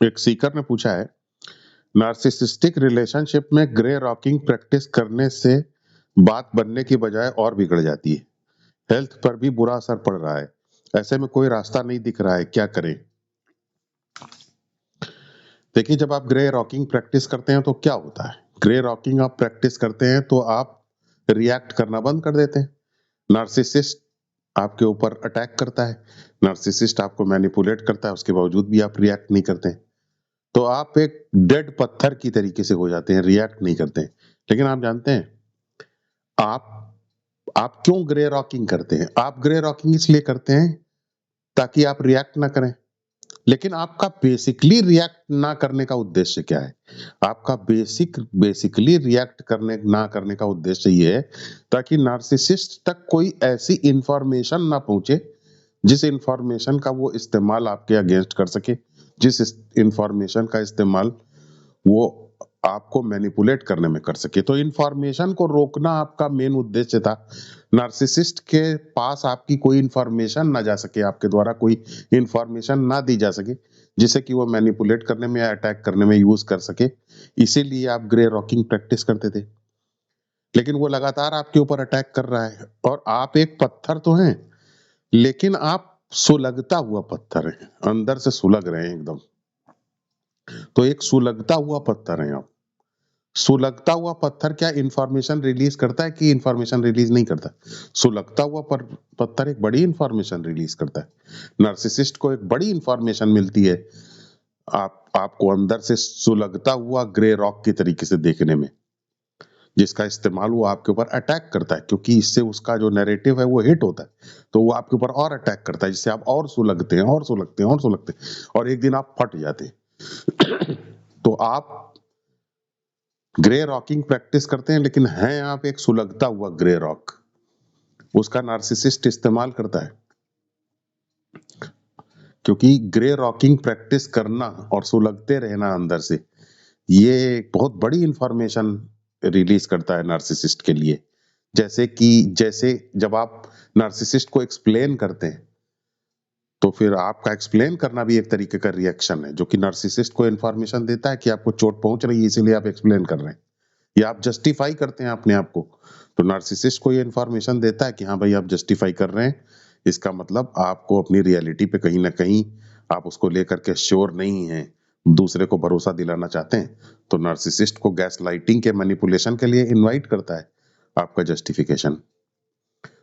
एक सीकर ने पूछा है, नार्सिसिस्टिक रिलेशनशिप में ग्रे रॉकिंग प्रैक्टिस करने से बात बनने की बजाय और बिगड़ जाती है। हेल्थ पर भी बुरा असर पड़ रहा है। ऐसे में कोई रास्ता नहीं दिख रहा है, क्या करें? देखिए, जब आप ग्रे रॉकिंग प्रैक्टिस करते हैं तो क्या होता है? ग्रे रॉकिंग आप प्रैक्टिस करते हैं तो आप रिएक्ट करना बंद कर देते हैं। नार्सिसिस्ट आपके ऊपर अटैक करता है, नार्सिसिस्ट आपको मैनिपुलेट करता है, उसके बावजूद भी आप रिएक्ट नहीं करते हैं। तो आप एक डेड पत्थर की तरीके से हो जाते हैं, रिएक्ट नहीं करते हैं। लेकिन आप जानते हैं, आप आप क्यों ग्रे रॉकिंग करते हैं? आप ग्रे रॉकिंग इसलिए करते हैं ताकि आप रिएक्ट ना करें। लेकिन आपका बेसिकली रिएक्ट ना करने का उद्देश्य क्या है? आपका बेसिकली रिएक्ट करने ना करने का उद्देश्य ये है ताकि नार्सिसिस्ट तक कोई ऐसी इंफॉर्मेशन ना पहुंचे जिस इंफॉर्मेशन का वो इस्तेमाल आपके अगेंस्ट कर सके, जिस इंफॉर्मेशन का इस्तेमाल वो आपको मैनिपुलेट करने में कर सके। तो इंफॉर्मेशन को रोकना आपका मेन उद्देश्य था। नार्सिसिस्ट के पास आपकी कोई इंफॉर्मेशन ना जा सके, आपके द्वारा कोई इंफॉर्मेशन ना दी जा सके जिसे कि वो मैनिपुलेट करने में या अटैक करने में यूज कर सके। इसीलिए आप ग्रे रॉकिंग प्रैक्टिस करते थे। लेकिन वो लगातार आपके ऊपर अटैक कर रहा है और आप एक पत्थर तो हैं, लेकिन आप सुलगता हुआ पत्थर हैं, अंदर से सुलग रहे हैं एकदम। तो एक सुलगता हुआ पत्थर है आप। सुलगता हुआ पत्थर क्या इंफॉर्मेशन रिलीज करता है कि इंफॉर्मेशन रिलीज नहीं करता? सुलगता हुआ पत्थर एक बड़ी इंफॉर्मेशन रिलीज करता है। नार्सिसिस्ट को एक बड़ी इंफॉर्मेशन मिलती है आपको अंदर से सुलगता हुआ ग्रे रॉक की तरीके से देखने में, जिसका इस्तेमाल वो आपके ऊपर अटैक करता है, क्योंकि इससे उसका जो नैरेटिव है वो हिट होता है। तो वो आपके ऊपर और अटैक करता है, जिससे आप और सुलगते हैं और सुलगते हैं और सुलगते हैं और एक दिन आप फट जाते हैं। तो आप ग्रे रॉकिंग प्रैक्टिस करते हैं, लेकिन हैं आप एक सुलगता हुआ ग्रे रॉक। उसका नार्सिसिस्ट इस्तेमाल करता है, क्योंकि ग्रे रॉकिंग प्रैक्टिस करना और सुलगते रहना अंदर से, ये एक बहुत बड़ी इंफॉर्मेशन रिलीज करता है नार्सिसिस्ट के लिए। जैसे जब आप नार्सिसिस्ट को एक्सप्लेन करते हैं, तो फिर आपका एक्सप्लेन करना भी एक तरीके का रिएक्शन है, जो कि नार्सिसिस्ट को इंफॉर्मेशन देता है कि आपको चोट पहुंच रही है, इसीलिए आप एक्सप्लेन कर रहे हैं या आप जस्टिफाई करते हैं अपने आप को। तो नार्सिसिस्ट को ये इंफॉर्मेशन देता है कि हाँ भाई, आप जस्टिफाई कर रहे हैं, इसका मतलब आपको अपनी रियलिटी पे कहीं ना कहीं आप उसको लेकर के श्योर नहीं है, दूसरे को भरोसा दिलाना चाहते हैं। तो नार्सिसिस्ट को गैस लाइटिंग के मैनिपुलेशन के लिए इनवाइट करता है आपका जस्टिफिकेशन।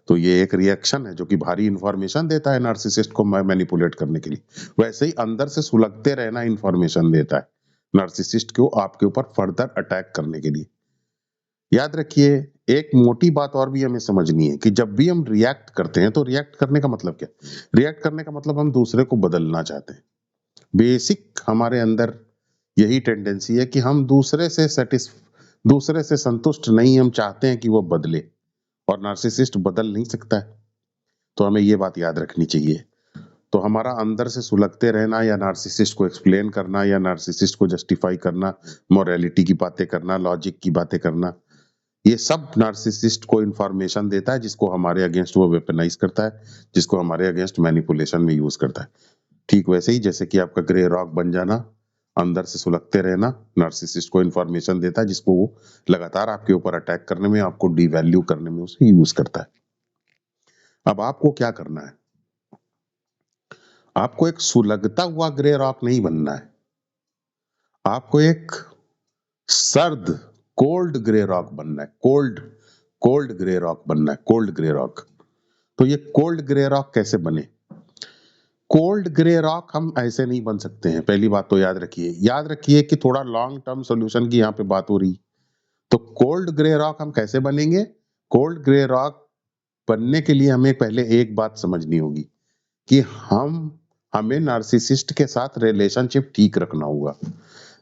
तो ये एक रिएक्शन है जो कि भारी इंफॉर्मेशन देता है नार्सिसिस्ट को मैनिपुलेट करने के लिए। वैसे ही अंदर से सुलगते रहना इंफॉर्मेशन देता है नार्सिसिस्ट को आपके ऊपर फर्दर अटैक करने के लिए। याद रखिए, एक मोटी बात और भी हमें समझनी है कि जब भी हम रिएक्ट करते हैं तो रिएक्ट करने का मतलब क्या? रिएक्ट करने का मतलब हम दूसरे को बदलना चाहते हैं। बेसिक हमारे अंदर यही टेंडेंसी है कि हम दूसरे से संतुष्ट नहीं, हम चाहते हैं कि वो बदले, और नार्सिसिस्ट बदल नहीं सकता है। तो हमें ये बात याद रखनी चाहिए। तो हमारा अंदर से सुलगते रहना या नार्सिसिस्ट को एक्सप्लेन करना या नार्सिसिस्ट को जस्टिफाई करना, मोरालिटी की बातें करना, लॉजिक की बातें करना, ये सब नार्सिसिस्ट को इंफॉर्मेशन देता है जिसको हमारे अगेंस्ट वो वेपनाइज करता है, जिसको हमारे अगेंस्ट मैनिपुलेशन में यूज करता है। ठीक वैसे ही जैसे कि आपका ग्रे रॉक बन जाना, अंदर से सुलगते रहना, नार्सिसिस्ट को इंफॉर्मेशन देता है जिसको वो लगातार आपके ऊपर अटैक करने में, आपको डिवैल्यू करने में उसे यूज करता है। अब आपको क्या करना है? आपको एक सुलगता हुआ ग्रे रॉक नहीं बनना है, आपको एक सर्द कोल्ड ग्रे रॉक बनना है। कोल्ड ग्रे रॉक बनना है, कोल्ड ग्रे रॉक। तो ये कोल्ड ग्रे रॉक कैसे बने? कोल्ड ग्रे रॉक हम ऐसे नहीं बन सकते हैं, पहली बात तो याद रखिए कि थोड़ा लॉन्ग टर्म सॉल्यूशन की यहाँ पे बात हो रही। तो कोल्ड ग्रे रॉक हम कैसे बनेंगे? कोल्ड ग्रे रॉक बनने के लिए हमें पहले एक बात समझनी होगी कि हमें नार्सिसिस्ट के साथ रिलेशनशिप ठीक रखना होगा।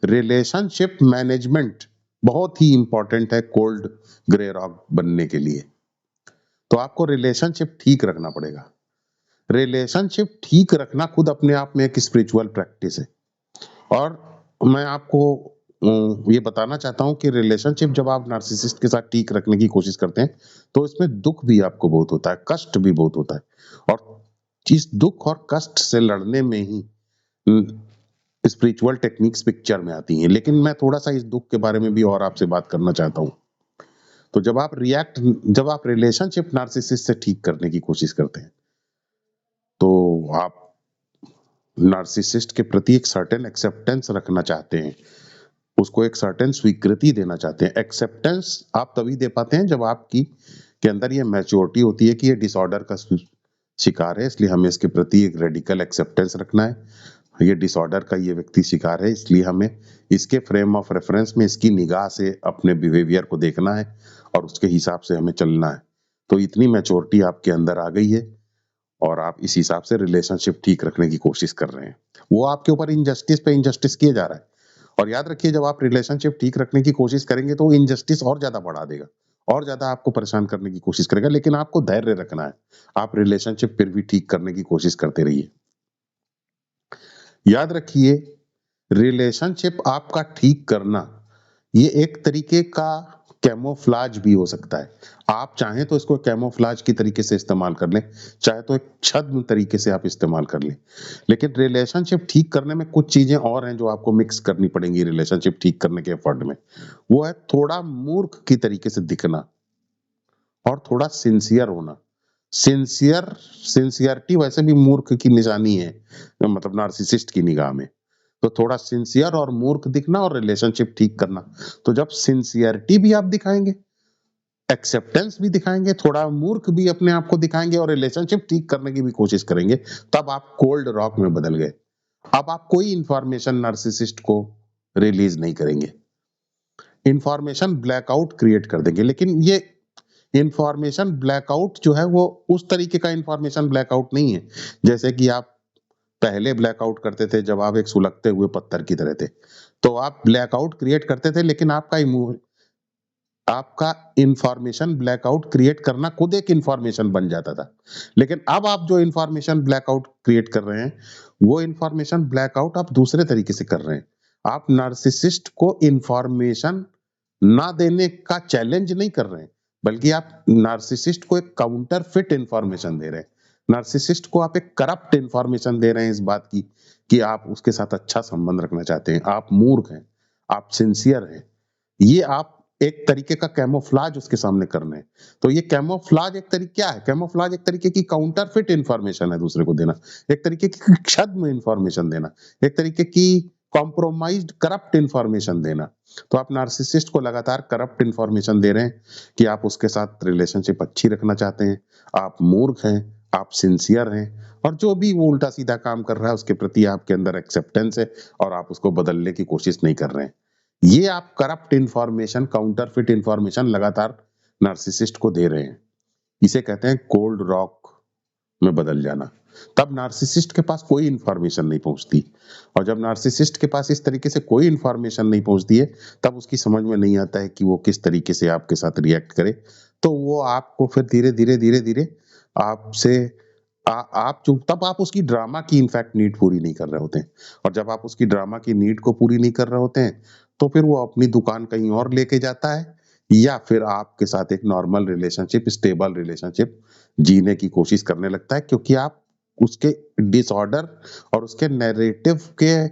रिलेशनशिप मैनेजमेंट बहुत ही इंपॉर्टेंट है कोल्ड ग्रे रॉक बनने के लिए। तो आपको रिलेशनशिप ठीक रखना पड़ेगा। रिलेशनशिप ठीक रखना खुद अपने आप में एक स्पिरिचुअल प्रैक्टिस है। और मैं आपको ये बताना चाहता हूँ कि रिलेशनशिप जब आप नार्सिसिस्ट के साथ ठीक रखने की कोशिश करते हैं तो इसमें दुख भी आपको बहुत होता है, कष्ट भी बहुत होता है। और इस दुख और कष्ट से लड़ने में ही स्पिरिचुअल टेक्निक्स पिक्चर में आती हैं। लेकिन मैं थोड़ा-सा इस दुःख के बारे में भी और आपसे बात करना चाहता हूँ। तो जब आप रिलेशनशिप नार्सिसिस्ट से ठीक करने की कोशिश करते हैं, तो आप नार्सिसिस्ट के प्रति एक सर्टेन एक्सेप्टेंस रखना चाहते हैं, उसको एक सर्टेन स्वीकृति देना चाहते हैं। एक्सेप्टेंस आप तभी दे पाते हैं जब आपकी के अंदर ये मैच्योरिटी होती है कि ये डिसऑर्डर का शिकार है, इसलिए हमें इसके प्रति एक रेडिकल एक्सेप्टेंस रखना है। ये डिसऑर्डर का ये व्यक्ति शिकार है, इसलिए हमें इसके फ्रेम ऑफ रेफरेंस में इसकी निगाह से अपने बिहेवियर को देखना है और उसके हिसाब से हमें चलना है। तो इतनी मैच्योरिटी आपके अंदर आ गई है और आप इस हिसाब से रिलेशनशिप ठीक रखने की कोशिश कर रहे हैं। वो आपके ऊपर इनजस्टिस पे इनजस्टिस किया जा रहा है। और याद रखिए, जब आप रिलेशनशिप ठीक रखने की कोशिश करेंगे तो इनजस्टिस और ज्यादा बढ़ा देगा, और ज्यादा आपको परेशान करने की कोशिश करेगा। लेकिन आपको धैर्य रखना है, आप रिलेशनशिप फिर भी ठीक करने की कोशिश करते रहिए। याद रखिए, रिलेशनशिप आपका ठीक करना ये एक तरीके का कैमोफ्लाज भी हो सकता है। आप चाहें तो इसको कैमोफ्लाज की तरीके से इस्तेमाल कर लें, चाहे तो एक छद्म तरीके से आप इस्तेमाल कर लें। लेकिन रिलेशनशिप ठीक करने में कुछ चीजें और हैं जो आपको मिक्स करनी पड़ेंगी रिलेशनशिप ठीक करने के एफर्ट में। वो है थोड़ा मूर्ख की तरीके से दिखना और थोड़ा सिंसियर होना। सिंसियरिटी वैसे भी मूर्ख की निशानी है, मतलब नार्सिसिस्ट की निगाह में। तो थोड़ा सिंसियर और मूर्ख दिखना और रिलेशनशिप ठीक करना। तो जब सिंसियरिटी भी आप दिखाएंगे, एक्सेप्टेंस भी दिखाएंगे, थोड़ा मूर्ख भी अपने आप को दिखाएंगे और रिलेशनशिप ठीक करने की भी कोशिश करेंगे, तब आप कोल्ड रॉक में बदल गए। अब आप कोई इंफॉर्मेशन नार्सिसिस्ट को रिलीज नहीं करेंगे, इंफॉर्मेशन ब्लैकआउट क्रिएट कर देंगे। लेकिन ये इंफॉर्मेशन ब्लैकआउट जो है वो उस तरीके का इंफॉर्मेशन ब्लैकआउट नहीं है जैसे कि आप पहले ब्लैकआउट करते थे, जब आप एक सुलगते हुए पत्थर की तरह थे। तो आप ब्लैकआउट क्रिएट करते थे, लेकिन आपका इंफॉर्मेशन ब्लैकआउट क्रिएट करना खुद एक इंफॉर्मेशन बन जाता था। लेकिन अब आप जो इंफॉर्मेशन ब्लैकआउट क्रिएट कर रहे हैं, वो इंफॉर्मेशन ब्लैकआउट आप दूसरे तरीके से कर रहे हैं। आप नार्सिसिस्ट को इंफॉर्मेशन ना देने का चैलेंज नहीं कर रहे हैं, बल्कि आप नार्सिसिस्ट को एक काउंटर फिट इंफॉर्मेशन दे रहे हैं। नार्सिसिस्ट को आप एक करप्ट इंफॉर्मेशन दे रहे हैं इस बात की कि आप उसके साथ अच्छा संबंध रखना चाहते हैं, आप मूर्ख हैं, आप सिंसियर हैं। ये आप एक तरीके का कैमोफ्लाज उसके सामने करने हैं। तो ये कैमोफ्लाज एक तरीके क्या है? कैमोफ्लाज एक तरीके की काउंटरफिट इंफॉर्मेशन है दूसरे को देना, एक तरीके की छद्म इंफॉर्मेशन देना, एक तरीके की कॉम्प्रोमाइज्ड करप्ट इंफॉर्मेशन देना। तो आप नार्सिसिस्ट को लगातार करप्ट इंफॉर्मेशन दे रहे हैं कि आप उसके साथ रिलेशनशिप अच्छी रखना चाहते हैं, आप मूर्ख हैं, आप सिंसियर हैं, और जो भी वो उल्टा सीधा काम कर रहा है उसके प्रति आपके अंदर एक्सेप्टेंस है और आप उसको बदलने की कोशिश नहीं कर रहे हैं। ये आप करप्ट इंफॉर्मेशन, काउंटरफिट इंफॉर्मेशन लगातार नार्सिसिस्ट को दे रहे हैं। इसे कहते हैं कोल्ड रॉक में बदल जाना। तब नार्सिसिस्ट के पास कोई इंफॉर्मेशन नहीं पहुंचती, और जब नार्सिसिस्ट के पास इस तरीके से कोई इंफॉर्मेशन नहीं पहुंचती है, तब उसकी समझ में नहीं आता है कि वो किस तरीके से आपके साथ रिएक्ट करे। तो वो आपको फिर धीरे धीरे धीरे धीरे आपसे आप जो तब आप उसकी ड्रामा की इनफैक्ट नीड पूरी नहीं कर रहे होते हैं। और जब आप उसकी ड्रामा की नीड को पूरी नहीं कर रहे होते हैं, तो फिर वो अपनी दुकान कहीं और लेके जाता है, या फिर आपके साथ एक नॉर्मल रिलेशनशिप, स्टेबल रिलेशनशिप जीने की कोशिश करने लगता है, क्योंकि आप उसके डिसऑर्डर और उसके नैरेटिव के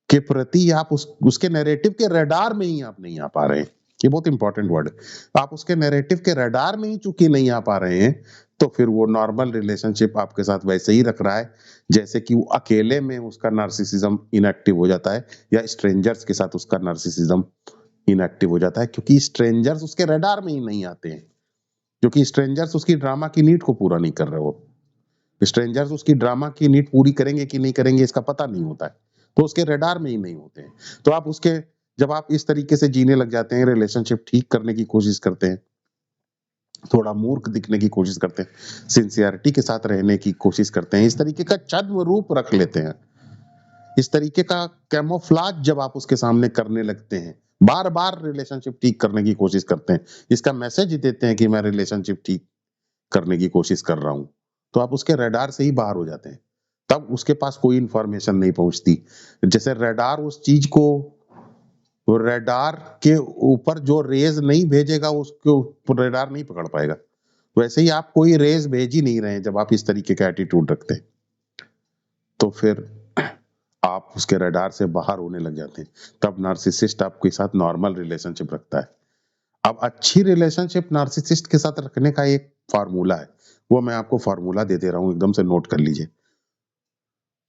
प्रति आप उसके नैरेटिव के रडार में ही आप नहीं आ पा रहे हैं। ये बहुत इंपॉर्टेंट वर्ड है। आप उसके नैरेटिव के रडार में ही चूंकि नहीं आ पा रहे हैं, तो फिर वो नॉर्मल रिलेशनशिप आपके साथ वैसे ही रख रहा है जैसे कि वो अकेले में उसका नार्सिसिज्म इनएक्टिव हो जाता है, या स्ट्रेंजर्स के साथ उसका नार्सिसिज्म इनएक्टिव हो जाता है, क्योंकि स्ट्रेंजर्स उसके रडार में ही नहीं आते हैं, क्योंकि स्ट्रेंजर्स उसकी ड्रामा की नीड को पूरा नहीं कर रहे हो। स्ट्रेंजर्स उसकी ड्रामा की नीड पूरी करेंगे कि नहीं करेंगे इसका पता नहीं होता है, तो उसके रडार में ही नहीं होते हैं। तो आप उसके जब आप इस तरीके से जीने लग जाते हैं, रिलेशनशिप ठीक करने की कोशिश करते हैं, थोड़ा मूर्ख दिखने की कोशिश करते हैं, सिंसियरिटी के साथ रहने की कोशिश करते हैं, इस तरीके का छद्म रूप रख लेते हैं, इस तरीके का कैमोफ्लाज जब आप उसके सामने करने लगते हैं, बार बार रिलेशनशिप ठीक करने की कोशिश करते हैं, इसका मैसेज देते हैं कि मैं रिलेशनशिप ठीक करने की कोशिश कर रहा हूं, तो आप उसके रडार से ही बाहर हो जाते हैं। तब उसके पास कोई इंफॉर्मेशन नहीं पहुंचती। जैसे रडार उस चीज को, रडार के ऊपर जो रेज नहीं भेजेगा उसको रडार नहीं पकड़ पाएगा, वैसे ही आप कोई रेज भेज ही नहीं रहे हैं जब आप इस तरीके का एटीट्यूड रखते हैं। तो फिर आप उसके रडार से बाहर होने लग जाते हैं, तब नार्सिसिस्ट आपके साथ नॉर्मल रिलेशनशिप रखता है। अब अच्छी रिलेशनशिप नार्सिसिस्ट के साथ रखने का एक फार्मूला है, वो मैं आपको फार्मूला दे दे रहा हूँ, एकदम से नोट कर लीजिए।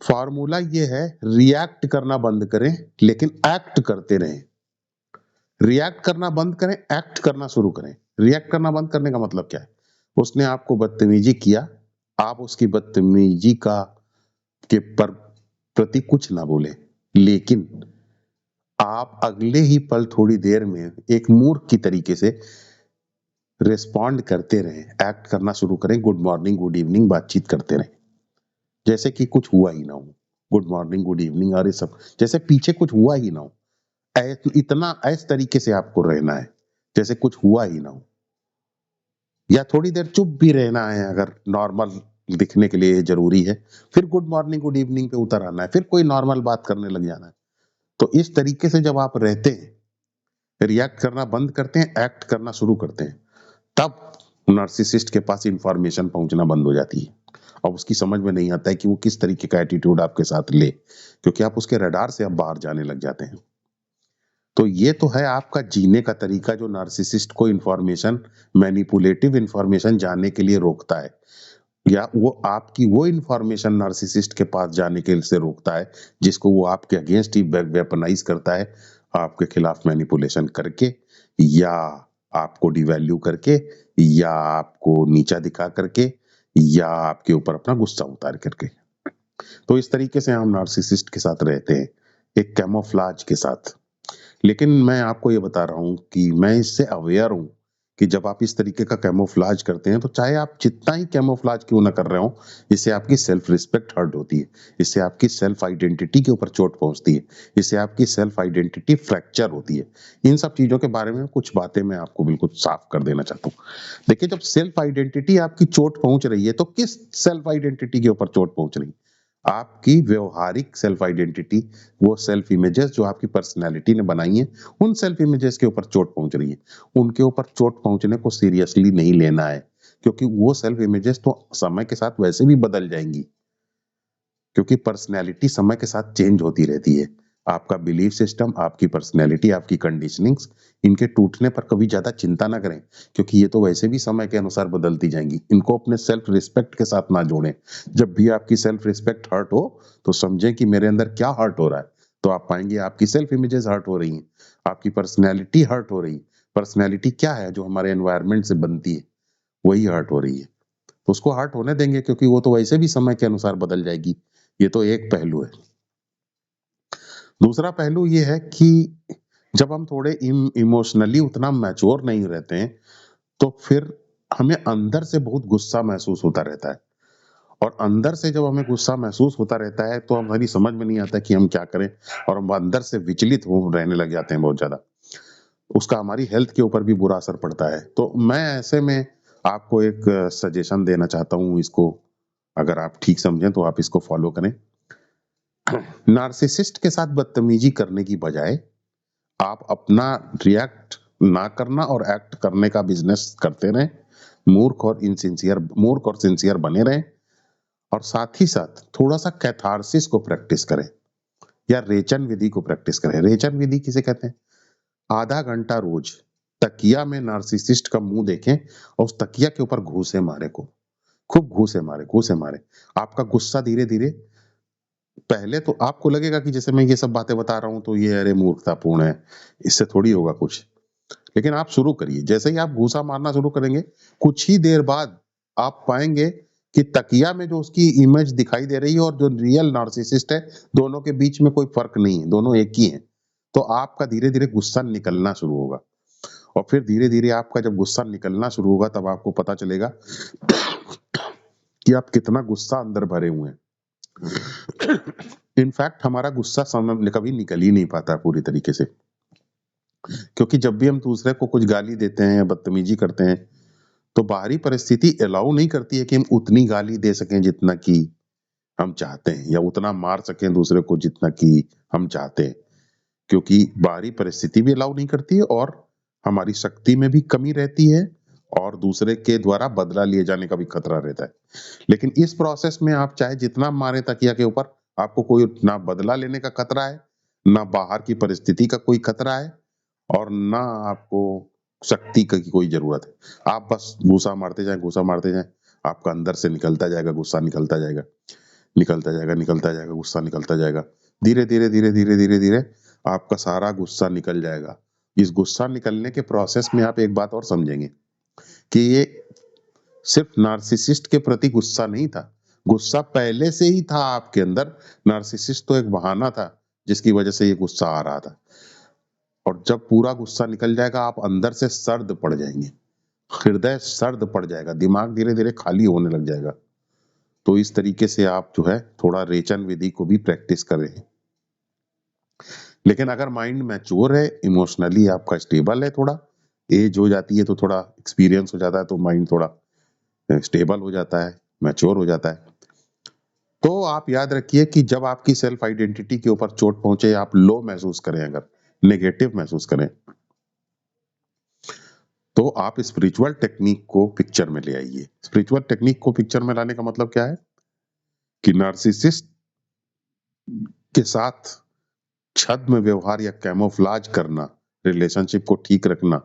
फार्मूला ये है, रिएक्ट करना बंद करें लेकिन एक्ट करते रहें। रिएक्ट करना बंद करें, एक्ट करना शुरू करें। रिएक्ट करना बंद करने का मतलब क्या है? उसने आपको बदतमीजी किया, आप उसकी बदतमीजी का के पर प्रति कुछ ना बोले, लेकिन आप अगले ही पल थोड़ी देर में एक मूर्ख की तरीके से रिस्पॉन्ड करते रहें, एक्ट करना शुरू करें, गुड मॉर्निंग गुड इवनिंग बातचीत करते रहें, जैसे कि कुछ हुआ ही ना हो। गुड मॉर्निंग गुड इवनिंग और ये सब जैसे पीछे कुछ हुआ ही ना हो। इतना इस तरीके से आपको रहना है जैसे कुछ हुआ ही ना हो, या थोड़ी देर चुप भी रहना है अगर नॉर्मल दिखने के लिए जरूरी है, फिर गुड मॉर्निंग गुड इवनिंग पे उतर आना है, फिर कोई नॉर्मल बात करने लग जाना है। तो इस तरीके से जब आप रहते हैं, रिएक्ट करना बंद करते हैं, एक्ट करना शुरू करते हैं, तब नार्सिसिस्ट के पास इंफॉर्मेशन पहुंचना बंद हो जाती है और उसकी समझ में नहीं आता है कि वो किस तरीके का एटीट्यूड आपके साथ ले, क्योंकि आप उसके रडार से अब बाहर जाने लग जाते हैं। तो ये तो है आपका जीने का तरीका जो नार्सिसिस्ट को इंफॉर्मेशन, मैनिपुलेटिव इंफॉर्मेशन जानने के लिए रोकता है, या वो आपकी वो इंफॉर्मेशन नार्सिसिस्ट के पास जाने के से रोकता है जिसको वो आपके अगेंस्ट ही वेपनाइज करता है, आपके खिलाफ मैनिपुलेशन करके, या आपको डिवैल्यू करके, या आपको नीचा दिखा करके, या आपके ऊपर अपना गुस्सा उतार करके। तो इस तरीके से हम नार्सिसिस्ट के साथ रहते हैं, एक कैमोफ्लाज के साथ। लेकिन मैं आपको ये बता रहा हूँ कि मैं इससे अवेयर हूँ कि जब आप इस तरीके का कैमोफ्लाज करते हैं, तो चाहे आप जितना ही कैमोफ्लाज क्यों ना कर रहे हो, इससे आपकी सेल्फ रिस्पेक्ट हर्ट होती है, इससे आपकी सेल्फ आइडेंटिटी के ऊपर चोट पहुंचती है, इससे आपकी सेल्फ आइडेंटिटी फ्रैक्चर होती है। इन सब चीजों के बारे में कुछ बातें मैं आपको बिल्कुल साफ कर देना चाहता हूँ। देखिए, जब सेल्फ आइडेंटिटी आपकी चोट पहुंच रही है, तो किस सेल्फ आइडेंटिटी के ऊपर चोट पहुंच रही है? आपकी व्यवहारिक सेल्फ आइडेंटिटी, वो सेल्फ इमेजेस जो आपकी पर्सनैलिटी ने बनाई है, उन सेल्फ इमेजेस के ऊपर चोट पहुंच रही है। उनके ऊपर चोट पहुंचने को सीरियसली नहीं लेना है, क्योंकि वो सेल्फ इमेजेस तो समय के साथ वैसे भी बदल जाएंगी, क्योंकि पर्सनैलिटी समय के साथ चेंज होती रहती है। आपका बिलीफ सिस्टम, आपकी पर्सनैलिटी, आपकी कंडीशनिंग्स, इनके टूटने पर कभी ज्यादा चिंता ना करें, क्योंकि ये तो वैसे भी समय के अनुसार बदलती जाएंगी। इनको अपने सेल्फ रिस्पेक्ट के साथ ना जोड़ें। जब भी आपकी सेल्फ रिस्पेक्ट हर्ट हो, तो समझें कि मेरे अंदर क्या हर्ट हो रहा है। तो आप पाएंगे आपकी सेल्फ इमेजेस हर्ट हो रही हैं, आपकी पर्सनैलिटी हर्ट हो रही है। पर्सनैलिटी क्या है? जो हमारे एनवायरमेंट से बनती है, वही हर्ट हो रही है। तो उसको हर्ट होने देंगे, क्योंकि वो तो वैसे भी समय के अनुसार बदल जाएगी। ये तो एक पहलू है। दूसरा पहलू ये है कि जब हम थोड़े इमोशनली उतना मैच्योर नहीं रहते हैं, तो फिर हमें अंदर से बहुत गुस्सा महसूस होता रहता है, और अंदर से जब हमें गुस्सा महसूस होता रहता है, तो हमारी समझ में नहीं आता कि हम क्या करें, और हम अंदर से विचलित हो रहने लग जाते हैं बहुत ज्यादा। उसका हमारी हेल्थ के ऊपर भी बुरा असर पड़ता है। तो मैं ऐसे में आपको एक सजेशन देना चाहता हूँ, इसको अगर आप ठीक समझें तो आप इसको फॉलो करें। नार्सिसिस्ट के साथ बदतमीजी करने की बजाय आप अपना रिएक्ट ना करना और एक्ट करने का बिजनेस करते रहें। मूर्ख और सिंसियर बने रहें, और साथ ही साथ थोड़ा सा कैथारसिस को प्रैक्टिस करें, या रेचन विधि को प्रैक्टिस करें। रेचन विधि किसे कहते हैं? आधा घंटा रोज तकिया में नार्सिसिस्ट का मुंह देखें और उस तकिया के ऊपर घूंसे मारे को, खूब घूंसे मारे, घूंसे मारे। आपका गुस्सा धीरे धीरे, पहले तो आपको लगेगा कि जैसे मैं ये सब बातें बता रहा हूं तो ये अरे मूर्खतापूर्ण है, इससे थोड़ी होगा कुछ। लेकिन आप शुरू करिए, जैसे ही आप घूसा मारना शुरू करेंगे, कुछ ही देर बाद आप पाएंगे कि तकिया में जो उसकी इमेज दिखाई दे रही है और जो रियल नार्सिसिस्ट है, दोनों के बीच में कोई फर्क नहीं है, दोनों एक ही हैं। तो आपका धीरे धीरे गुस्सा निकलना शुरू होगा, और फिर धीरे धीरे आपका जब गुस्सा निकलना शुरू होगा, तब आपको पता चलेगा कि आप कितना गुस्सा अंदर भरे हुए हैं। इनफैक्ट हमारा गुस्सा समय में कभी निकल ही नहीं पाता पूरी तरीके से, क्योंकि जब भी हम दूसरे को कुछ गाली देते हैं या बदतमीजी करते हैं, तो बाहरी परिस्थिति अलाउ नहीं करती है कि हम उतनी गाली दे सकें जितना कि हम चाहते हैं, या उतना मार सकें दूसरे को जितना कि हम चाहते हैं, क्योंकि बाहरी परिस्थिति भी अलाउ नहीं करती है, और हमारी शक्ति में भी कमी रहती है, और दूसरे के द्वारा बदला लिए जाने का भी खतरा रहता है। लेकिन इस प्रोसेस में आप चाहे जितना मारे तकिया के ऊपर, आपको कोई ना बदला लेने का खतरा है, ना बाहर की परिस्थिति का कोई खतरा है और ना आपको शक्ति की कोई जरूरत है। आप बस घूसा मारते जाएं, आपका अंदर से निकलता जाएगा, गुस्सा निकलता जाएगा, निकलता जाएगा, निकलता जाएगा, गुस्सा निकलता जाएगा। धीरे धीरे धीरे धीरे धीरे धीरे आपका सारा गुस्सा निकल जाएगा। इस गुस्सा निकलने के प्रोसेस में आप एक बात और समझेंगे कि ये सिर्फ नार्सिसिस्ट के प्रति गुस्सा नहीं था, गुस्सा पहले से ही था आपके अंदर। नार्सिसिस्ट तो एक बहाना था जिसकी वजह से ये गुस्सा आ रहा था। और जब पूरा गुस्सा निकल जाएगा आप अंदर से सर्द पड़ जाएंगे, हृदय सर्द पड़ जाएगा, दिमाग धीरे धीरे खाली होने लग जाएगा। तो इस तरीके से आप जो है थोड़ा रेचन विधि को भी प्रैक्टिस करें। लेकिन अगर माइंड मैच्योर है, इमोशनली आपका स्टेबल है, थोड़ा एज हो जाती है तो थोड़ा एक्सपीरियंस हो जाता है, तो माइंड थोड़ा स्टेबल हो जाता है, मैच्योर हो जाता है। तो आप याद रखिए कि जब आपकी सेल्फ आइडेंटिटी के ऊपर चोट पहुंचे, आप लो महसूस करें, अगर नेगेटिव महसूस करें, तो आप स्पिरिचुअल टेक्निक को पिक्चर में ले आइए। स्पिरिचुअल टेक्निक को पिक्चर में लाने का मतलब क्या है कि नार्सिसिस्ट के साथ छद्म व्यवहार या कैमोफ्लाज करना, रिलेशनशिप को ठीक रखना,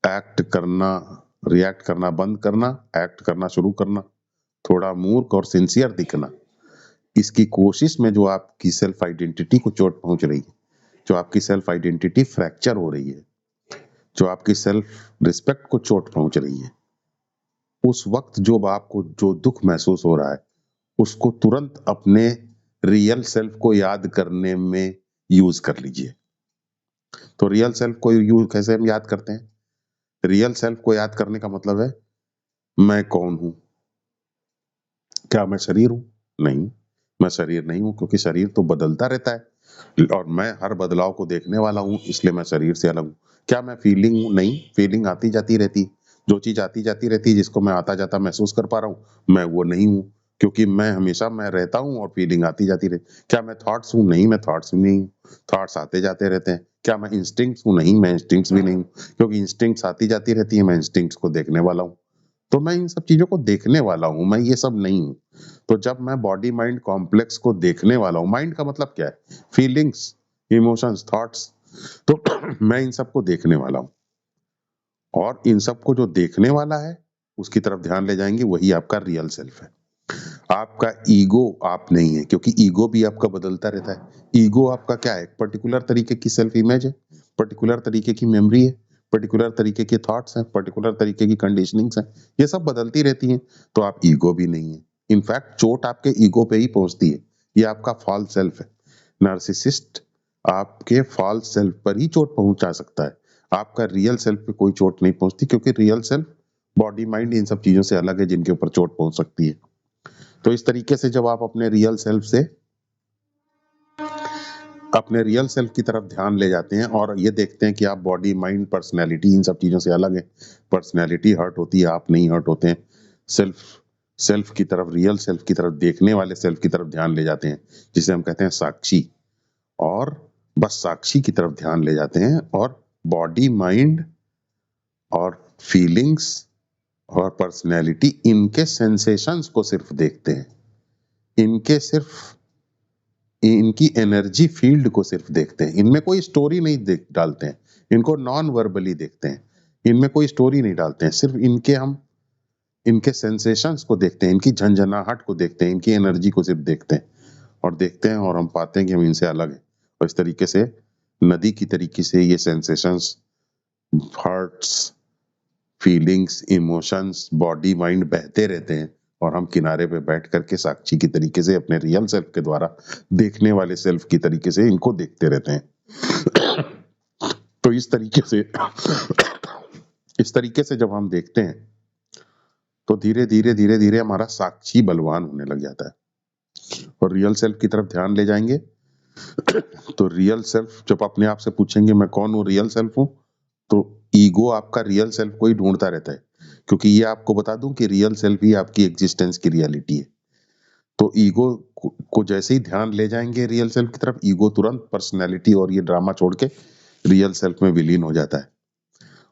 एक्ट करना, रिएक्ट करना बंद करना, एक्ट करना शुरू करना, थोड़ा मूर्ख और सिंसियर दिखना, इसकी कोशिश में जो आपकी सेल्फ आइडेंटिटी को चोट पहुंच रही है, जो आपकी सेल्फ आइडेंटिटी फ्रैक्चर हो रही है, जो आपकी सेल्फ रिस्पेक्ट को चोट पहुंच रही है, उस वक्त जो आपको जो दुख महसूस हो रहा है, उसको तुरंत अपने रियल सेल्फ को याद करने में यूज कर लीजिए। तो रियल सेल्फ को यूज कैसे हम याद करते हैं? रियल सेल्फ को याद करने का मतलब है, मैं कौन हूं? क्या मैं शरीर हूं? नहीं, मैं शरीर नहीं हूं, क्योंकि शरीर तो बदलता रहता है और मैं हर बदलाव को देखने वाला हूं, इसलिए मैं शरीर से अलग हूं। क्या मैं फीलिंग हूं? नहीं, फीलिंग आती जाती रहती, जो चीज आती जाती रहती है जिसको मैं आता जाता महसूस कर पा रहा हूं, मैं वो नहीं हूं, क्योंकि मैं हमेशा मैं रहता हूं और फीलिंग आती जाती रहती। क्या मैं थॉट्स हूं? नहीं, मैं थॉट्स नहीं हूं, थॉट्स आते जाते रहते हैं। क्या मैं इंस्टिंक्ट्स हूं? नहीं, मैं इंस्टिंक्ट्स भी नहीं हूं, क्योंकि इंस्टिंक्ट्स आती जाती रहती है, मैं इंस्टिंक्ट्स को देखने वाला हूं। तो मैं इन सब चीजों को देखने वाला हूं, मैं ये सब नहीं हूं। तो जब मैं बॉडी माइंड कॉम्प्लेक्स को देखने वाला हूं, माइंड का मतलब क्या है? Feelings, emotions, thoughts. तो मैं इन सबको देखने वाला हूं, और इन सबको जो देखने वाला है उसकी तरफ ध्यान ले जाएंगे, वही आपका रियल सेल्फ है। आपका ईगो आप नहीं है, क्योंकि ईगो भी आपका बदलता रहता है। ईगो आपका क्या है? पर्टिकुलर तरीके की सेल्फ इमेज है, पर्टिकुलर तरीके की मेमोरी है, पर्टिकुलर तरीके के थॉट्स हैं, पर्टिकुलर तरीके की कंडीशनिंग्स हैं, ये सब बदलती रहती हैं। तो आप ईगो भी नहीं है। इनफैक्ट चोट आपके ईगो पे ही पहुंचती है, ये आपका फॉल्स सेल्फ है। नार्सिसिस्ट आपके फॉल्स सेल्फ पर ही चोट पहुंचा सकता है, आपका रियल सेल्फ पे कोई चोट नहीं पहुंचती, क्योंकि real self, body mind in सब चीजों से अलग है जिनके ऊपर चोट पहुंच सकती है। तो इस तरीके से जब आप अपने रियल सेल्फ की तरफ ध्यान ले जाते हैं और ये देखते हैं कि आप बॉडी माइंड पर्सनैलिटी इन सब चीजों से अलग है, पर्सनैलिटी हर्ट होती है, आप नहीं हर्ट होते हैं, सेल्फ सेल्फ की तरफ, रियल सेल्फ की तरफ, देखने वाले सेल्फ की तरफ ध्यान ले जाते हैं, जिसे हम कहते हैं साक्षी। और बस साक्षी की तरफ ध्यान ले जाते हैं और बॉडी माइंड और फीलिंग्स और पर्सनैलिटी, इनके सेंसेशंस को सिर्फ देखते हैं, इनके सिर्फ इनकी एनर्जी फील्ड को सिर्फ देखते हैं, इनमें कोई स्टोरी नहीं देख डालते हैं, इनको नॉन वर्बली देखते हैं, इनमें कोई स्टोरी नहीं डालते हैं, सिर्फ इनके सेंसेशंस को देखते हैं, इनकी झंझनाहट को देखते हैं, इनकी एनर्जी को सिर्फ देखते हैं, और देखते हैं और हम पाते हैं कि हम इनसे अलग हैं। और इस तरीके से नदी की तरीके से ये sensations, hurts, feelings, emotions, body mind बहते रहते हैं, और हम किनारे पे बैठ करके साक्षी की तरीके से, अपने रियल सेल्फ के द्वारा देखने वाले सेल्फ की तरीके से इनको देखते रहते हैं। तो इस तरीके से जब हम देखते हैं तो धीरे धीरे धीरे धीरे हमारा साक्षी बलवान होने लग जाता है, और रियल सेल्फ की तरफ ध्यान ले जाएंगे। तो रियल सेल्फ जब अपने आप से पूछेंगे मैं कौन हूँ, रियल सेल्फ हूँ, तो ईगो आपका रियल सेल्फ को ही ढूंढता रहता है, क्योंकि ये आपको बता दूं कि रियल सेल्फ ही आपकी एग्जिस्टेंस की रियलिटी है। तो ईगो को जैसे ही ध्यान ले जाएंगे रियल सेल्फ की तरफ, ईगो तुरंत पर्सनैलिटी और ये ड्रामा छोड़ के रियल सेल्फ में विलीन हो जाता है,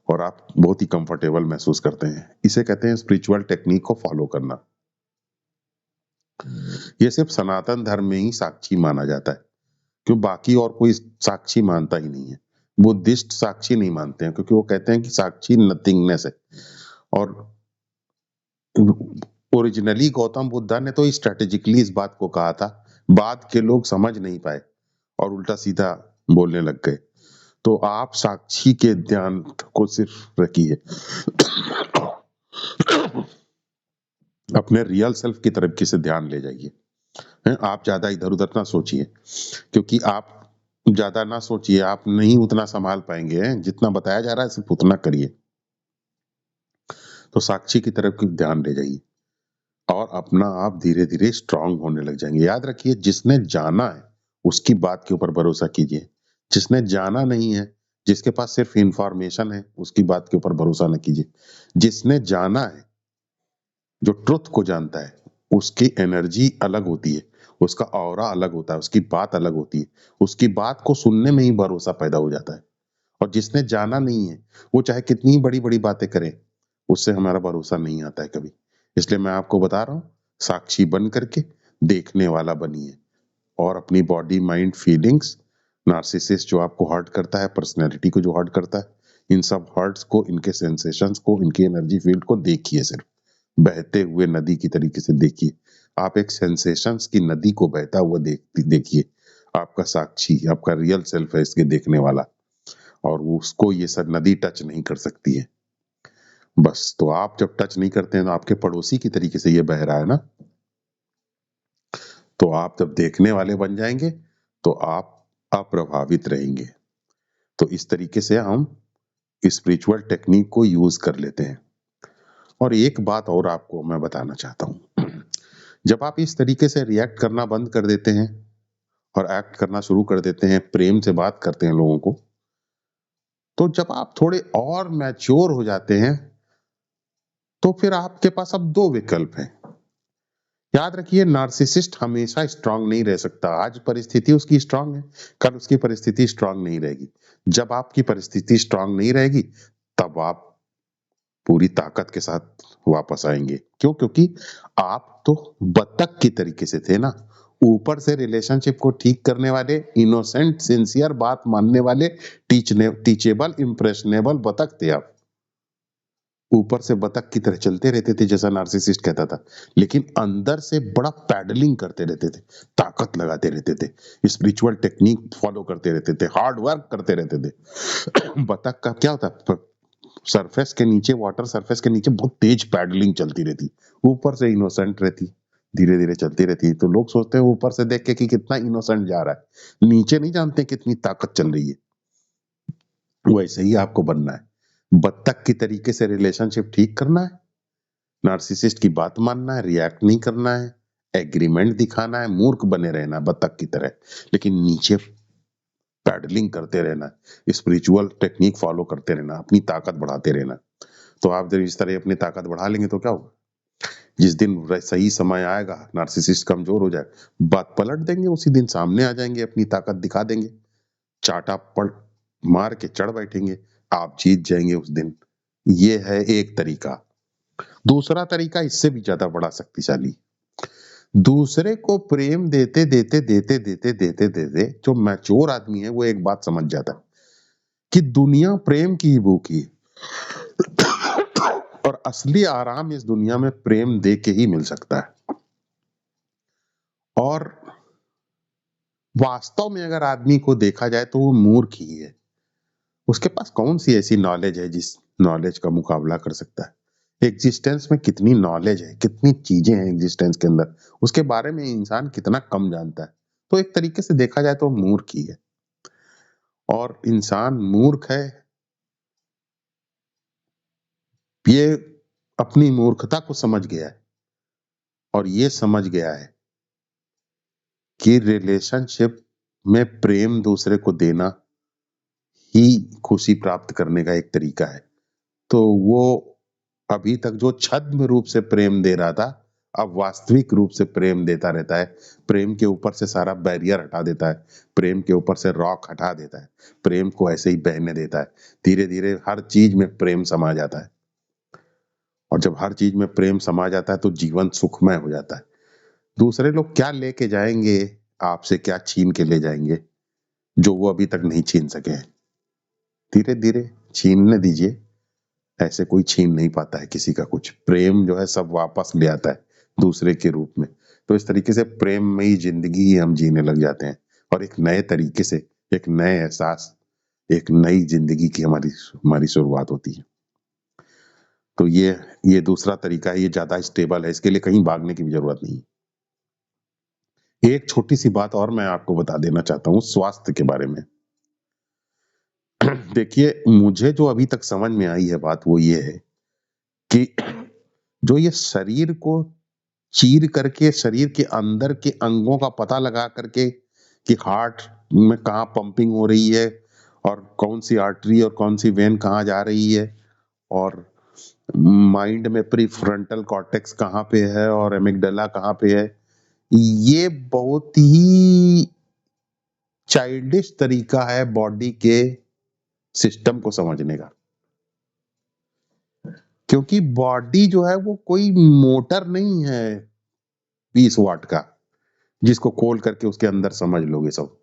और आप बहुत ही कंफर्टेबल महसूस करते हैं। इसे कहते हैं स्पिरिचुअल टेक्निक को फॉलो करना। ये सिर्फ सनातन धर्म में ही साक्षी माना जाता है, क्यों बाकी और कोई साक्षी मानता ही नहीं है। बुद्धिस्ट साक्षी नहीं मानते हैं क्योंकि वो कहते हैं कि साक्षी नथिंगनेस है। और ओरिजिनली गौतम बुद्धा ने तो स्ट्रेटेजिकली इस बात को कहा था, बाद के लोग समझ नहीं पाए और उल्टा सीधा बोलने लग गए। तो आप साक्षी के ध्यान को सिर्फ रखिए, अपने रियल सेल्फ की तरफ से ध्यान ले जाइए। आप ज्यादा इधर उधर ना सोचिए, क्योंकि आप ज्यादा ना सोचिए, आप नहीं उतना संभाल पाएंगे। जितना बताया जा रहा है सिर्फ उतना करिए। तो साक्षी की तरफ की ध्यान ले जाइए और अपना आप धीरे धीरे स्ट्रांग होने लग जाएंगे। याद रखिए, जिसने जाना है उसकी बात के ऊपर भरोसा कीजिए, जिसने जाना नहीं है, जिसके पास सिर्फ इंफॉर्मेशन है, उसकी बात के ऊपर भरोसा न कीजिए। जिसने जाना है, जो ट्रुथ को जानता है, उसकी एनर्जी अलग होती है, उसका ऑरा अलग होता है, उसकी बात अलग होती है, उसकी बात को सुनने में ही भरोसा पैदा हो जाता है। और जिसने जाना नहीं है, वो चाहे कितनी बड़ी बड़ी बातें करे, उससे हमारा भरोसा नहीं आता है कभी। इसलिए मैं आपको बता रहा हूँ, साक्षी बन करके देखने वाला बनिए और अपनी बॉडी माइंड फीलिंग्स, नार्सिसिस्ट जो आपको हर्ट करता है, पर्सनैलिटी को जो हर्ट करता है, इन सब हर्ट्स को, इनके सेंसेशंस को, इनकी एनर्जी फील्ड को देखिए। सिर्फ बहते हुए नदी की तरीके से देखिए। आप एक सेंसेशंस की नदी को बहता हुआ देखिए। आपका साक्षी, आपका रियल सेल्फ है इसके देखने वाला, और उसको ये सब नदी टच नहीं कर सकती है। बस, तो आप जब टच नहीं करते हैं तो आपके पड़ोसी की तरीके से ये बह रहा है ना, तो आप जब देखने वाले बन जाएंगे तो आप अप्रभावित रहेंगे। तो इस तरीके से हम स्पिरिचुअल टेक्निक को यूज कर लेते हैं। और एक बात और आपको मैं बताना चाहता हूँ, जब आप इस तरीके से रिएक्ट करना बंद कर देते हैं और एक्ट करना शुरू कर देते हैं, प्रेम से बात करते हैं लोगों को, तो जब आप थोड़े और मैच्योर हो जाते हैं, तो फिर आपके पास अब दो विकल्प हैं। याद रखिए, नार्सिसिस्ट हमेशा स्ट्रांग नहीं रह सकता। आज परिस्थिति उसकी स्ट्रांग है, कल उसकी परिस्थिति स्ट्रांग नहीं रहेगी। जब आपकी परिस्थिति स्ट्रांग नहीं रहेगी, तब आप पूरी ताकत के साथ वापस आएंगे। क्यों? क्योंकि आप तो बतख की तरीके से थे ना, ऊपर से रिलेशनशिप को ठीक करने वाले, इनोसेंट, सिंसियर, बात मानने वाले, टीचेबल, इम्प्रेशनेबल बतख थे आप। ऊपर से बतख की तरह चलते रहते थे, जैसा नार्सिसिस्ट कहता था, लेकिन अंदर से बड़ा पैडलिंग करते रहते थे, ताकत लगाते रहते थे, स्पिरिचुअल टेक्निक फॉलो करते रहते थे, हार्ड वर्क करते रहते थे। बतख का क्या होता है, सरफेस के नीचे, वाटर सरफेस के नीचे बहुत तेज पैडलिंग चलती रहती, ऊपर से इनोसेंट रहती, धीरे धीरे चलती रहती। तो लोग सोचते हैं ऊपर से देख के कि कितना इनोसेंट जा रहा है, नीचे नहीं जानते कितनी ताकत चल रही है। वैसे ही आपको बनना है, बत्तख की तरीके से रिलेशनशिप ठीक करना है, नार्सिसिस्ट की बात मानना है, रिएक्ट नहीं करना है, एग्रीमेंट दिखाना है, मूर्ख बने रहना बत्तख की तरह, लेकिन नीचे पैडलिंग करते रहना, स्पिरिचुअल टेक्निक फॉलो करते रहना, अपनी ताकत बढ़ाते रहना। तो आप जब इस तरह अपनी ताकत बढ़ा लेंगे तो क्या होगा, जिस दिन सही समय आएगा, नार्सिसिस्ट कमजोर हो जाए, बात पलट देंगे, उसी दिन सामने आ जाएंगे, अपनी ताकत दिखा देंगे, चाटा पड़ मार के चढ़ बैठेंगे, आप जीत जाएंगे उस दिन। ये है एक तरीका। दूसरा तरीका इससे भी ज्यादा बड़ा शक्तिशाली, दूसरे को प्रेम देते देते देते देते देते देते जो मैच्योर आदमी है, वो एक बात समझ जाता है कि दुनिया प्रेम की ही भूखी है, और असली आराम इस दुनिया में प्रेम दे के ही मिल सकता है। और वास्तव में अगर आदमी को देखा जाए तो वो मूर्ख ही है। उसके पास कौन सी ऐसी नॉलेज है जिस नॉलेज का मुकाबला कर सकता है। एग्जिस्टेंस में कितनी नॉलेज है, कितनी चीजें हैं एग्जिस्टेंस के अंदर, उसके बारे में इंसान कितना कम जानता है। तो एक तरीके से देखा जाए तो मूर्ख ही है, और इंसान मूर्ख है, ये अपनी मूर्खता को समझ गया है, और ये समझ गया है कि रिलेशनशिप में प्रेम दूसरे को देना ही खुशी प्राप्त करने का एक तरीका है। तो वो अभी तक जो छद्म रूप से प्रेम दे रहा था, अब वास्तविक रूप से प्रेम देता रहता है। प्रेम के ऊपर से सारा बैरियर हटा देता है, प्रेम के ऊपर से रॉक हटा देता है, प्रेम को ऐसे ही बहने देता है। धीरे धीरे हर चीज में प्रेम समा जाता है, और जब हर चीज में प्रेम समा जाता है तो जीवन सुखमय हो जाता है। दूसरे लोग क्या लेके जाएंगे, आपसे क्या छीन के ले जाएंगे जो वो अभी तक नहीं छीन सके हैं। धीरे धीरे छीनने दीजिए, ऐसे कोई छीन नहीं पाता है किसी का कुछ। प्रेम जो है सब वापस ले आता है दूसरे के रूप में। तो इस तरीके से प्रेममयी जिंदगी ही हम जीने लग जाते हैं, और एक नए तरीके से, एक नए एहसास, एक नई जिंदगी की हमारी हमारी शुरुआत होती है। तो ये दूसरा तरीका है, ये ज्यादा स्टेबल है, इसके लिए कहीं भागने की भी जरूरत नहीं। एक छोटी सी बात और मैं आपको बता देना चाहता हूँ स्वास्थ्य के बारे में। देखिए, मुझे जो अभी तक समझ में आई है बात, वो ये है कि जो ये शरीर को चीर करके शरीर के अंदर के अंगों का पता लगा करके कि हार्ट में कहाँ पंपिंग हो रही है, और कौन सी आर्टरी और कौन सी वेन कहाँ जा रही है, और माइंड में प्रीफ्रंटल कॉर्टेक्स कहाँ पे है और एमिगडाला कहाँ पे है, ये बहुत ही चाइल्डिश तरीका है बॉडी के सिस्टम को समझने का। क्योंकि बॉडी जो है वो कोई मोटर नहीं है 20 वाट का जिसको खोल करके उसके अंदर समझ लोगे सब।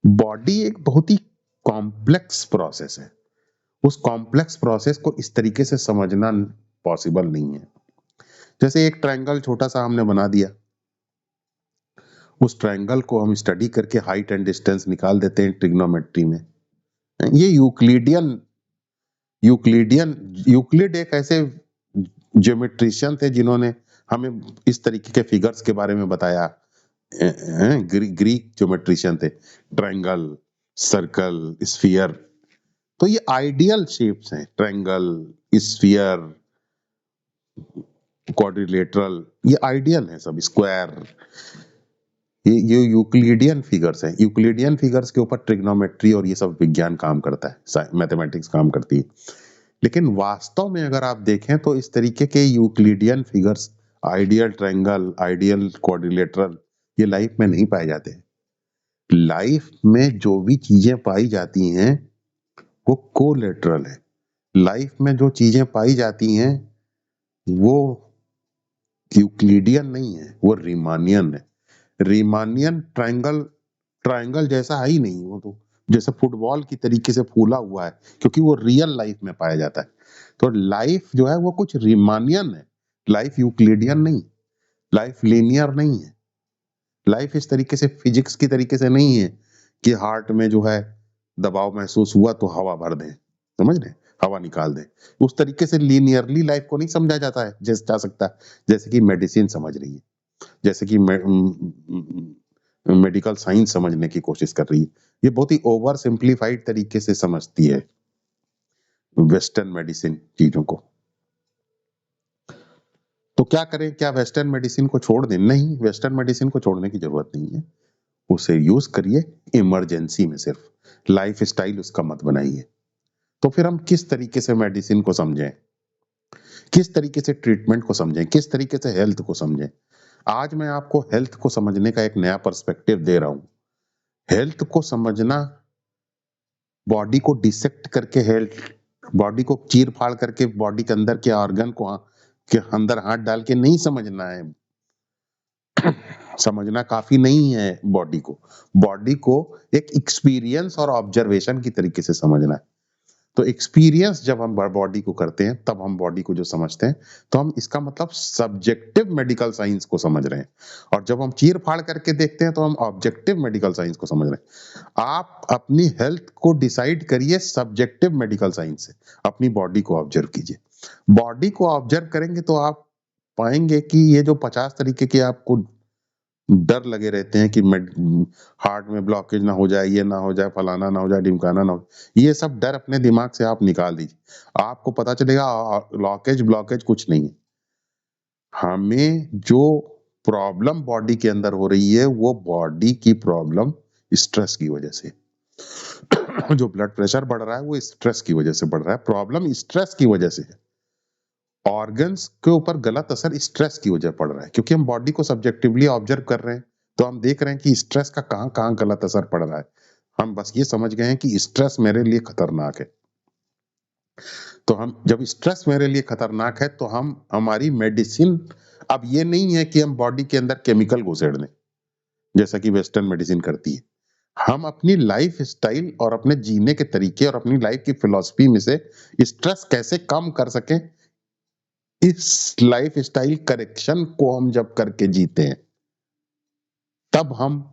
बॉडी एक बहुत ही कॉम्प्लेक्स प्रोसेस है। उस कॉम्प्लेक्स प्रोसेस को इस तरीके से समझना पॉसिबल नहीं है। जैसे एक ट्रायंगल छोटा सा हमने बना दिया, उस ट्रायंगल को हम स्टडी करके हाइट एंड डिस्टेंस निकाल देते हैं ट्रिग्नोमेट्री में। ये यूक्लिडियन यूक्लिड एक ऐसे ज्योमेट्रिशियन थे जिन्होंने हमें इस तरीके के फिगर्स के बारे में बताया। ग्रीक ज्योमेट्रिशियन थे। ट्रायंगल, सर्कल, स्फीयर, तो ये आइडियल शेप्स हैं। ट्रायंगल, स्फीयर, क्वाड्रिलेटरल, ये आइडियल है सब। स्क्वायर, ये यूक्लिडियन फिगर्स हैं। यूक्लिडियन फिगर्स के ऊपर ट्रिग्नोमेट्री और ये सब विज्ञान काम करता है, मैथमेटिक्स काम करती है। लेकिन वास्तव में अगर आप देखें तो इस तरीके के Euclidean figures, ideal triangle, ideal quadrilateral, ये लाइफ में नहीं पाए जाते। लाइफ में जो भी चीजें पाई जाती हैं वो कोलेटरल है। लाइफ में जो चीजें पाई जाती हैं वो यूक्लिडियन नहीं है, वो रीमानियन है। रीमानियन ट्रायंगल ट्रायंगल जैसा है ही नहीं, वो तो जैसे फुटबॉल की तरीके से फूला हुआ है, क्योंकि वो रियल लाइफ में पाया जाता है। तो लाइफ जो है वो कुछ रीमानियन है। लाइफ यूक्लिडियन नहीं, लाइफ लीनियर नहीं है। लाइफ इस तरीके से फिजिक्स की तरीके से नहीं है कि हार्ट में जो है दबाव महसूस हुआ तो हवा भर दें, समझ रहे, हवा निकाल दें। उस तरीके से लीनियरली लाइफ को नहीं समझा जाता है, जैसे जा सकता है जैसे कि मेडिसिन समझ रही है, जैसे कि मेडिकल साइंस समझने की कोशिश कर रही है। ये बहुत ही ओवर सिंप्लीफाइड तरीके से समझती है वेस्टर्न मेडिसिन चीजों को। तो क्या करें, क्या वेस्टर्न मेडिसिन को छोड़ दें? नहीं, वेस्टर्न मेडिसिन को छोड़ने की जरूरत नहीं है। उसे यूज करिए इमरजेंसी में सिर्फ, लाइफ स्टाइल उसका मत बनाइए। तो फिर हम किस तरीके से मेडिसिन को समझें, किस तरीके से ट्रीटमेंट को समझें, किस तरीके से हेल्थ को समझें? आज मैं आपको हेल्थ को समझने का एक नया पर्सपेक्टिव दे रहा हूं। हेल्थ को समझना बॉडी को डिसेक्ट करके, हेल्थ बॉडी को चीर फाड़ करके बॉडी के अंदर के ऑर्गन को के अंदर हाथ डाल के नहीं समझना है। समझना काफी नहीं है बॉडी को एक एक्सपीरियंस और ऑब्जर्वेशन की तरीके से समझना है। तो एक्सपीरियंस जब हम बॉडी को करते हैं तब हम बॉडी को जो समझते हैं, तो हम इसका मतलब सब्जेक्टिव मेडिकल साइंस को समझ रहे हैं। और जब हम चीर फाड़ करके देखते हैं तो हम ऑब्जेक्टिव मेडिकल साइंस को समझ रहे हैं। आप अपनी हेल्थ को डिसाइड करिए सब्जेक्टिव मेडिकल साइंस से। अपनी बॉडी को ऑब्जर्व कीजिए। बॉडी को ऑब्जर्व करेंगे तो आप पाएंगे कि ये जो 50 तरीके के आपको डर लगे रहते हैं कि हार्ट में ब्लॉकेज ना हो जाए, ये ना हो जाए, फलाना ना हो जाए, ढिमकाना ना हो, ये सब डर अपने दिमाग से आप निकाल दीजिए। आपको पता चलेगा ब्लॉकेज ब्लॉकेज कुछ नहीं है। हमें जो प्रॉब्लम बॉडी के अंदर हो रही है वो बॉडी की प्रॉब्लम स्ट्रेस की वजह से। जो ब्लड प्रेशर बढ़ रहा है वो स्ट्रेस की वजह से बढ़ रहा है, प्रॉब्लम स्ट्रेस की वजह से है। ऑर्गन्स के ऊपर गलत असर स्ट्रेस की वजह पड़ रहा है, क्योंकि हम बॉडी को सब्जेक्टिवली ऑब्जर्व कर रहे हैं। तो हम देख रहे हैं कि स्ट्रेस का कहाँ कहाँ गलत असर पड़ रहा है। हम बस ये समझ गए हैं कि स्ट्रेस मेरे लिए खतरनाक है। तो हम जब स्ट्रेस मेरे लिए खतरनाक है तो हम हमारी मेडिसिन अब ये नहीं है कि हम बॉडी के अंदर केमिकल घुसेड़ दें, जैसा कि वेस्टर्न मेडिसिन करती है। हम अपनी लाइफ स्टाइल और अपने जीने के तरीके और अपनी लाइफ की फिलॉसफी में से स्ट्रेस कैसे कम कर सकें, इस लाइफ स्टाइल करेक्शन को हम जब करके जीते हैं, तब हम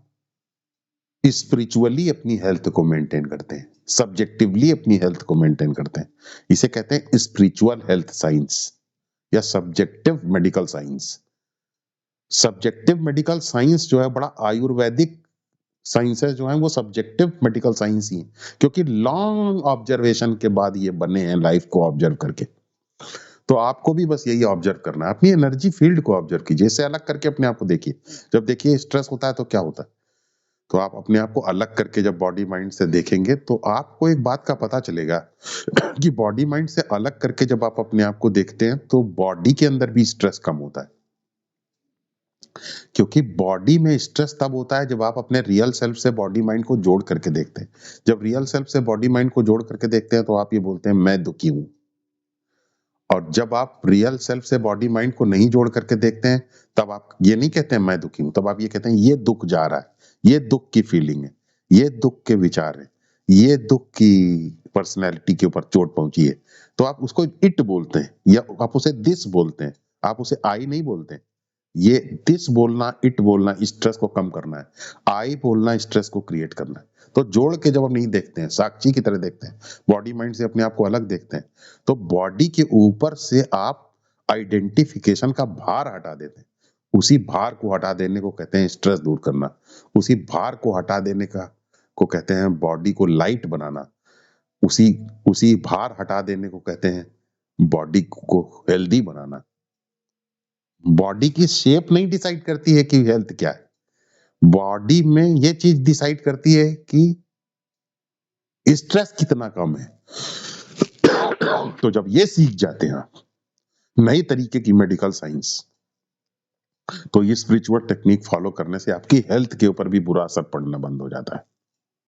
स्पिरिचुअली अपनी हेल्थ को मेंटेन करते हैं, सब्जेक्टिवली अपनी हेल्थ को मेंटेन करते हैं। इसे कहते हैं स्पिरिचुअल हेल्थ साइंस या subjective medical science. Subjective medical science जो है बड़ा आयुर्वेदिक साइंस है, जो है वो सब्जेक्टिव मेडिकल साइंस ही है, क्योंकि लॉन्ग ऑब्जर्वेशन के बाद ये बने हैं लाइफ को ऑब्जर्व करके। तो आपको भी बस यही ऑब्जर्व करना है, अपनी एनर्जी फील्ड को ऑब्जर्व कीजिए, इससे अलग करके अपने आप को देखिए। जब देखिए स्ट्रेस होता है तो क्या होता है, तो आप अपने आप को अलग करके जब बॉडी माइंड से देखेंगे तो आपको एक बात का पता चलेगा कि बॉडी माइंड से अलग करके जब आप अपने आप को देखते हैं तो बॉडी के अंदर भी स्ट्रेस कम होता है। क्योंकि बॉडी में स्ट्रेस तब होता है जब आप अपने रियल सेल्फ से बॉडी माइंड को जोड़ करके देखते हैं। जब रियल सेल्फ से बॉडी माइंड को जोड़ करके देखते हैं तो आप ये बोलते हैं मैं दुखी हूं। और जब आप रियल सेल्फ से बॉडी माइंड को नहीं जोड़ करके देखते हैं, तब आप ये नहीं कहते हैं मैं दुखी हूं, तब आप ये कहते हैं ये दुख जा रहा है, ये दुख की फीलिंग है, ये दुख के विचार है, ये दुख की पर्सनैलिटी के ऊपर चोट पहुंची है। तो आप उसको इट बोलते हैं या आप उसे दिस बोलते हैं, आप उसे आई नहीं बोलते हैं। ये दिस बोलना, इट बोलना स्ट्रेस को कम करना है, आई बोलना स्ट्रेस को क्रिएट करना है। तो जोड़ के जब हम नहीं देखते हैं, साक्षी की तरह देखते हैं, बॉडी माइंड से अपने आप को अलग देखते हैं, तो बॉडी के ऊपर से आप आइडेंटिफिकेशन का भार हटा देते हैं। उसी भार को हटा देने को कहते हैं स्ट्रेस दूर करना। उसी भार को हटा देने का को कहते हैं बॉडी को लाइट बनाना। उसी उसी भार हटा देने को कहते हैं बॉडी को हेल्दी बनाना। बॉडी की शेप नहीं डिसाइड करती है कि हेल्थ क्या है, बॉडी में ये चीज डिसाइड करती है कि स्ट्रेस कितना कम है। तो जब ये सीख जाते हैं आप नई तरीके की मेडिकल साइंस, तो ये स्पिरिचुअल टेक्निक फॉलो करने से आपकी हेल्थ के ऊपर भी बुरा असर पड़ना बंद हो जाता है।